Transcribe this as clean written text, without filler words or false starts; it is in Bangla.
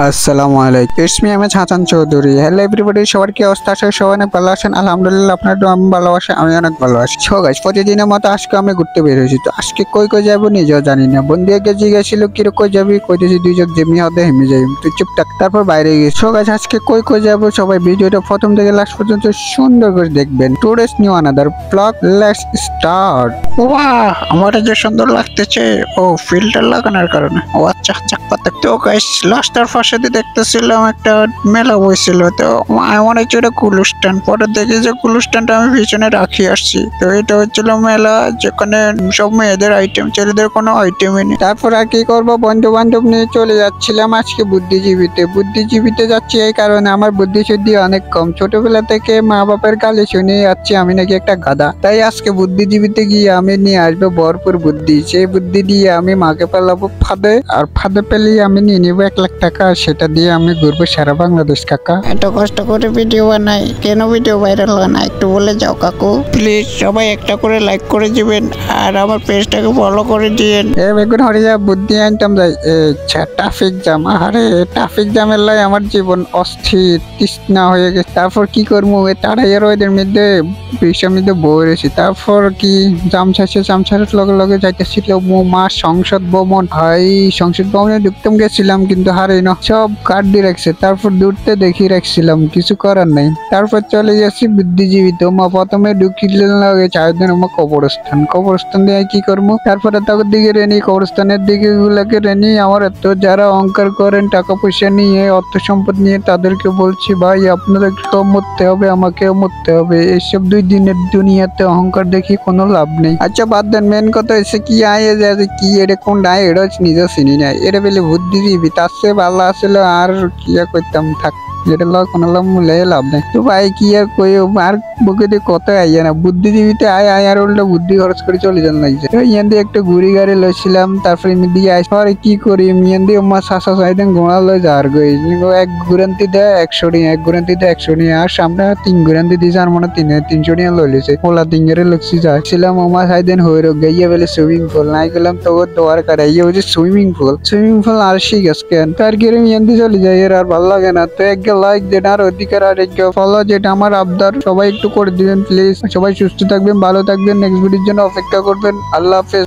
আসসালামু আলাইকুম, ইটস মি আমি হাসান চৌধুরী। হ্যালো এভরিবডি, সবার কি অবস্থা আছে? সবাই অনেক ভালো আছেন? আলহামদুলিল্লাহ, আপনার দোয়া আমি ভালোবাসি, আমি অনেক ভালো আছি। সো গাইস, প্রতিদিনের মতো আজকে আমি ঘুরতে বের হয়েছি। তো আজকে কই কই যাবো নিজেও জানি না। বন্ধুকে জিজ্ঞাসা কিরকম কই যাবি, কইতেছি দুই চোখ যেমি হতে হেমে যাই, তুই চুপটাক। তারপর বাইরে গেছি। সো গাইস, আজকে কই কই যাবো সবাই ভিডিওটা প্রথম থেকে লাস্ট পর্যন্ত সুন্দর করে দেখবেন। Today's new another blog, let's start. বাহ, আমার যে সুন্দর লাগতেছে। ও ফিল্টার লাগানোর কারণে। ও আচ্ছা, চাকপাতা। তো গাইস, রাস্তার পাশে দিয়ে দেখতেছিলাম একটা মেলা বইছিল। তো আমার মনে হচ্ছে এটা কুলুস্টান। পরে দেখি যে কুলুস্টানটা আমি পিছনে রাখি আসছি। তো এটা হচ্ছিল মেলা, যেখানে সব মেয়েদের আইটেম, ছেলেদের কোনো আইটেমই নেই। তারপর আর কি করবো, বন্ধু বান্ধব নিয়ে চলে যাচ্ছিলাম আজকে বুদ্ধিজীবীতে যাচ্ছি এই কারণে আমার বুদ্ধি শুদ্ধি অনেক কম। ছোটবেলা থেকে মা বাবার গালি শুনে যাচ্ছি আমি নাকি একটা গাধা। তাই আজকে বুদ্ধিজীবীতে গিয়ে আমি নিয়ে আসবো ভরপুর বুদ্ধি। সেই বুদ্ধি দিয়ে আমি মাকে পেলাবো ফাঁদে, আর ফাঁদে পেলেই আমি নিয়ে নিবো 1 লাখ টাকা। সেটা দিয়ে আমি ঘুরবো সারা বাংলাদেশ কাকা। এত কষ্ট করে ভিডিও বানাই, কেন ভিডিও ভাইরাল হয় না একটু বলে যাও কাকু। প্লিজ সবাই একটা করে লাইক করে দিবেন আর আমার পেজটাকে ফলো করে দিয়েন। বেগুন হরে যা বুদ্ধি আনতাম যাই। ট্রাফিক জ্যাম, আরে ট্রাফিক জ্যামের লাই আমার জীবন অস্থির তৃষ্ণা হয়ে গেছে। তারপর কি করবো, তাড়াইয়ের ওদের মধ্যে বিষের মধ্যে বই রয়েছি। তারপর কি জাম ছাড়ের লগে লগে যাইতেছিল মা সংসদ ভবন। ভাই সংসদ ভবনে ঢুকতাম গেছিলাম, কিন্তু হারাই না, সব কাট দিয়ে রাখছে। তারপর দূরতে দেখি রাখছিলাম, কিছু করার নাই। তারপর চলে যাচ্ছি বুদ্ধিজীবীতে। মা প্রথমে ঢুকিলেন লাগে চারদিন আমার কবরস্থান দিয়ে কি করবো। তারপরে তাদের দিকে রেনি, কবরস্থানের দিকে গুলাকে রেনি। আমার এত যারা অহংকার করেন টাকা পয়সা নিয়ে, অর্থ সম্পদ নিয়ে, তাদেরকে বলছি ভাই আপনাদেরকেও মরতে হবে, আমাকেও মরতে হবে। এইসব 2 দিনের দুনিয়াতে অহংকার দেখি কোনো লাভ নেই। আচ্ছা বাদ দেন, মেন কথা হচ্ছে কি আয়ে যে কি এটা কোন আয়, এটা নিজে চিনি না। এটা বলে বুদ্ধিজীবী, তার চেয়ে ভালো আসলে আর কি করতাম থাক। যেটা কোনো মূল্যে লাভ নেই। তো ভাই কি আর কই, আর বুকে দিয়ে কত আইয়া না। বুদ্ধিজীবীতে আয় আর উল্টা বুদ্ধি খরচ করে চলে যান লাগছে। ইয়ান দিয়ে একটা ঘুরি গাড়ি লইছিলাম। তারপরে দিয়ে আইস পরে কি করি, মিয়ান দিয়ে আমার শাসা চাইতেন ঘোড়া লই যার গই। এক ঘুরান্তি দেয় 100 নিয়ে, এক ঘুরান্তি দেয় 100 নিয়ে, আর সামনে 3 ঘুরান্তি দিয়েছে। আর মনে 300 নিয়ে লই লিছে। ওলা 3 লক্সি যাচ্ছিলাম আমার সাইদেন হয়ে রোগ গাইয়া বেলে সুইমিং পুল নাই গেলাম। তো দোয়ার কাটাইয়া হচ্ছে সুইমিং পুল আর শিখ কেন তার গেলে মিয়ান দিয়ে চলে যায়। এর আর ভালো লাগে না। তো এক লাইক দেন, আর অধিকার আর এক ফলো, যেটা আমার আবদার সবাই একটু করে দিবেন প্লিজ। সবাই সুস্থ থাকবেন, ভালো থাকবেন, নেক্সট ভিডিওর জন্য অপেক্ষা করবেন। আল্লাহ হাফেজ।